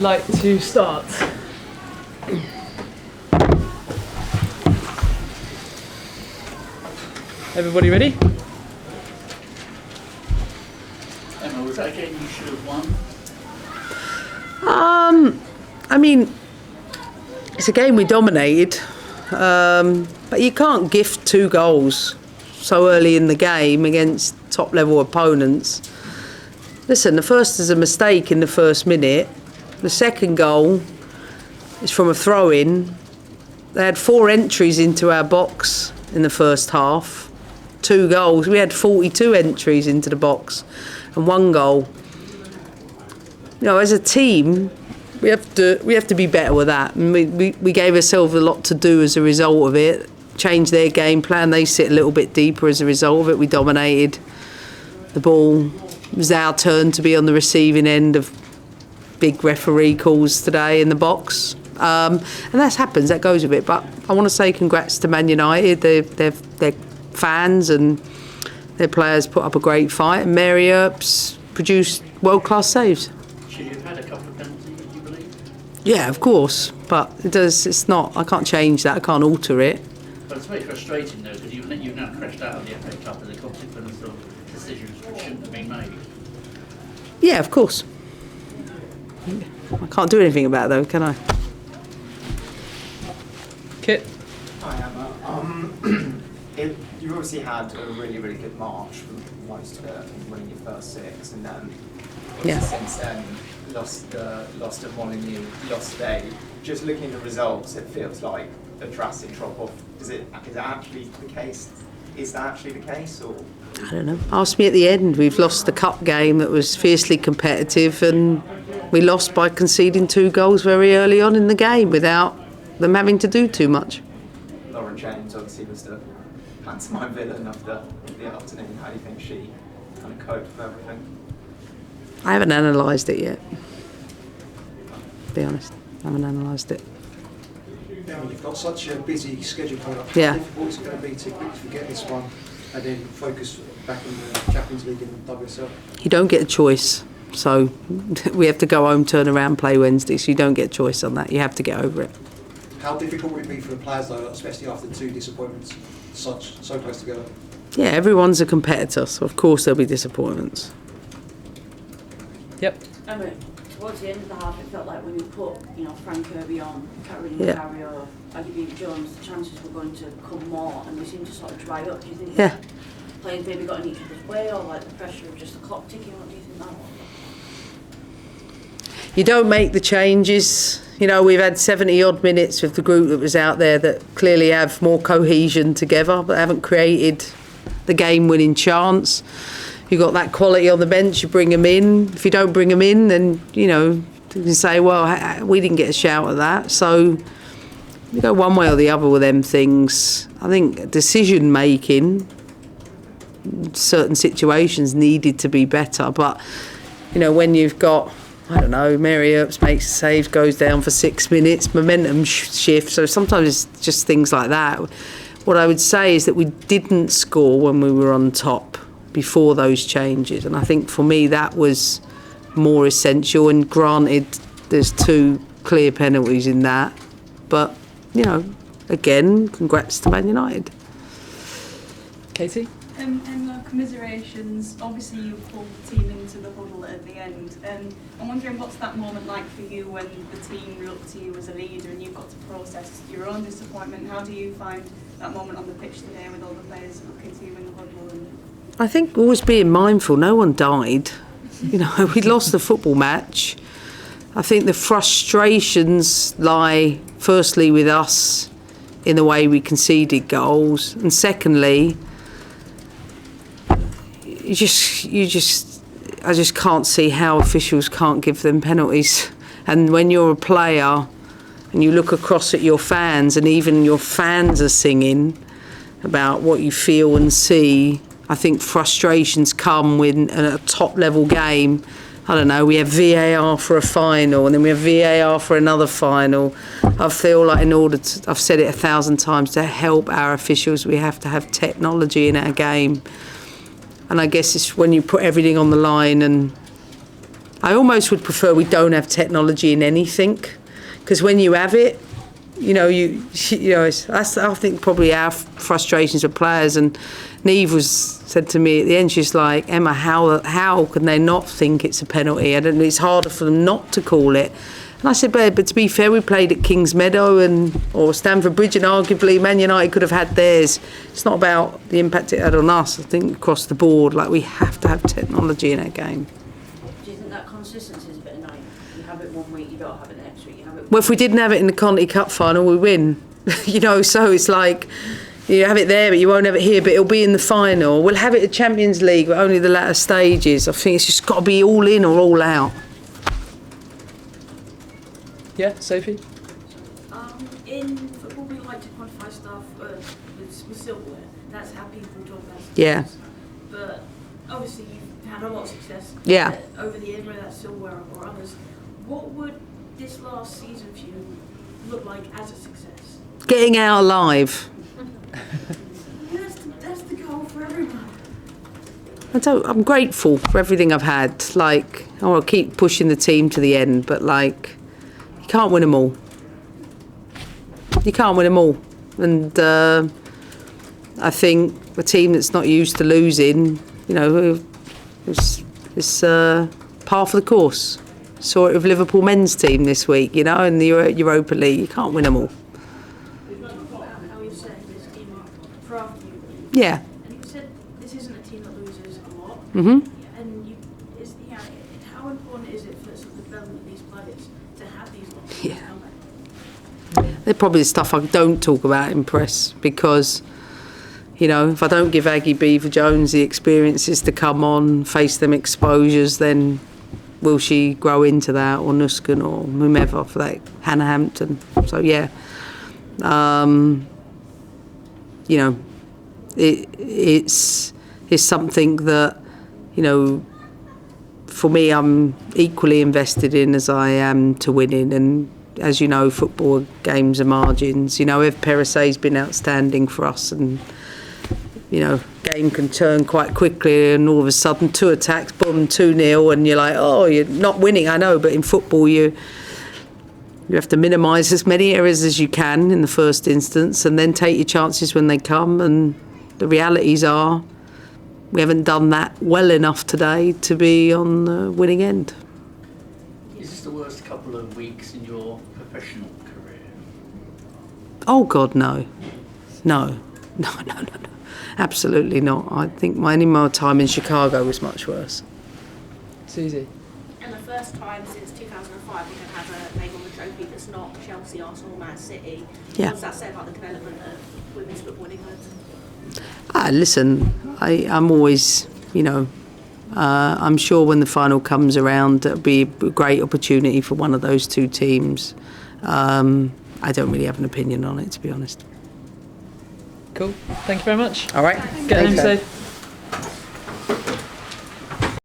Like to start. Everybody ready? Emma, was that a game you should have won? I mean, it's a game we dominated, but you can't gift 2 goals so early in the game against top-level opponents. Listen, the first is a mistake in the first minute. The second goal is from a throw-in. They had 4 entries into our box in the first half. 2 goals. We had 42 entries into the box and 1 goal. You know, as a team, we have to be better with that. And we gave ourselves a lot to do as a result of it. Changed their game plan. They sit a little bit deeper as a result of it. We dominated the ball. It was our turn to be on the receiving end of big referee calls today in the box. And that happens, that goes with it. But I want to say congrats to Man United. Their fans and their players put up a great fight. And Mary Earps produced world-class saves. Should you have had a couple of penalties, do you believe? Yeah, of course. But it's not, I can't change that, I can't alter it. But it's very frustrating though, because you've now crashed out of the FA Cup as a consequence of decisions which shouldn't have been made. Yeah, of course. I can't do anything about it though, can I? Kit. Hi Emma. You obviously had a really, really good March from most of it, winning your first 6, and then since then lost at Molineux, lost today. Just looking at the results, it feels like a drastic drop-off. Is it actually the case? Is that actually the case, or? I don't know. Ask me at the end. We've lost the cup game that was fiercely competitive, and we lost by conceding 2 goals very early on in the game without them having to do too much. Lauren James obviously was the pantomime villain of the afternoon. How do you think she kind of coped with everything? I haven't analysed it yet. To be honest, I haven't analysed it. Now you've got such a busy schedule coming up. Yeah. How difficult is it going to be to forget this one and then focus back in the Champions League and WSL? You don't get a choice. So we have to go home, turn around, play Wednesday. So you don't get a choice on that. You have to get over it. How difficult would it be for the players though, especially after 2 disappointments so close together? Yeah, everyone's a competitor, so of course there'll be disappointments. Yep. I mean, towards the end of the half, it felt like when you put, Frank Kirby on, Caroline Carrier, Agibee Jones, the chances were going to come more, and they seemed to sort of dry up. Do you think players maybe got in each other's way, or like the pressure of just the clock ticking? What do you think that was? You don't make the changes. We've had 70 odd minutes with the group that was out there that clearly have more cohesion together, but haven't created the game-winning chance. You've got that quality on the bench, you bring them in. If you don't bring them in, then, you can say, well, we didn't get a shout at that. So you go one way or the other with them things. I think decision-making, certain situations needed to be better. But, when you've got, I don't know, Mary Earps makes a save, goes down for 6 minutes, momentum shifts. So sometimes it's just things like that. What I would say is that we didn't score when we were on top before those changes. And I think for me that was more essential. And granted, there's 2 clear penalties in that. But, again, congrats to Man United. Katie? And commiserations, obviously you pulled the team into the huddle at the end. I'm wondering what's that moment like for you when the team looked to you as a leader and you've got to process your own disappointment? How do you find that moment on the pitch today with all the players looking to you in the huddle? I think always being mindful, no one died. We lost the football match. I think the frustrations lie firstly with us in the way we conceded goals, and secondly, I just can't see how officials can't give them penalties. And when you're a player and you look across at your fans, and even your fans are singing about what you feel and see, I think frustrations come when a top level game, I don't know, we have VAR for a final and then we have VAR for another final. I feel like I've said it 1,000 times, to help our officials we have to have technology in our game. And I guess it's when you put everything on the line and I almost would prefer we don't have technology in anything, because when you have it, you know, that's I think probably our frustrations with players. And Neve said to me at the end, she's like, Emma, how can they not think it's a penalty? I don't know, it's harder for them not to call it. And I said, but to be fair, we played at Kings Meadow or Stamford Bridge, and arguably Man United could have had theirs. It's not about the impact it had on us. I think across the board, like, we have to have technology in our game. Do you think that consistency is a bit annoying? You have it one week, you don't have it the next week. You have it. Well, if we didn't have it in the Conti Cup final, we win. You know, so it's like, you have it there, but you won't have it here, but it'll be in the final. We'll have it at Champions League, but only the latter stages. I think it's just got to be all in or all out. Yeah, Sophie? In football, we like to quantify stuff with silverware. That's how people talk about success. Yeah. But obviously, you've had a lot of success over the years, whether that's silverware or others. What would this last season for you look like as a success? Getting out alive. That's the goal for everyone. I'm grateful for everything I've had. Like, I want to keep pushing the team to the end, but like, you can't win them all. You can't win them all. And I think a team that's not used to losing, you know, it's par for the course. Saw it with Liverpool men's team this week, you know, in the Europa League. You can't win them all. How you said this team are proud of you. Yeah. And you said this isn't a team that loses a lot. Mhm. And how important is it for sort of the development of these players to have these losses? Yeah. They're probably the stuff I don't talk about in press, because, you know, if I don't give Aggie Beaver Jones the experiences to come on, face them exposures, then will she grow into that, or Nuskan, or whomever, for that, Hannah Hampton. So yeah, you know, it's something that, you know, for me, I'm equally invested in as I am to winning. And as you know, football games are margins. You know, Ev Perisset's been outstanding for us, and, you know, game can turn quite quickly, and all of a sudden 2 attacks, boom, 2-0, and you're like, oh, you're not winning. I know, but in football you have to minimise as many errors as you can in the first instance, and then take your chances when they come. And the realities are, we haven't done that well enough today to be on the winning end. Is this the worst couple of weeks in your professional career? Oh God, no. No. Absolutely not. I think any more time in Chicago was much worse. Susie? And the first time since 2005 we can have a name on the trophy that's not Chelsea, Arsenal, Man City. Yeah. What does that say about the development of women's football in England? Listen, I'm always, you know, I'm sure when the final comes around, it'll be a great opportunity for one of those two teams. I don't really have an opinion on it, to be honest. Cool. Thank you very much. All right. Get home Okay. safe.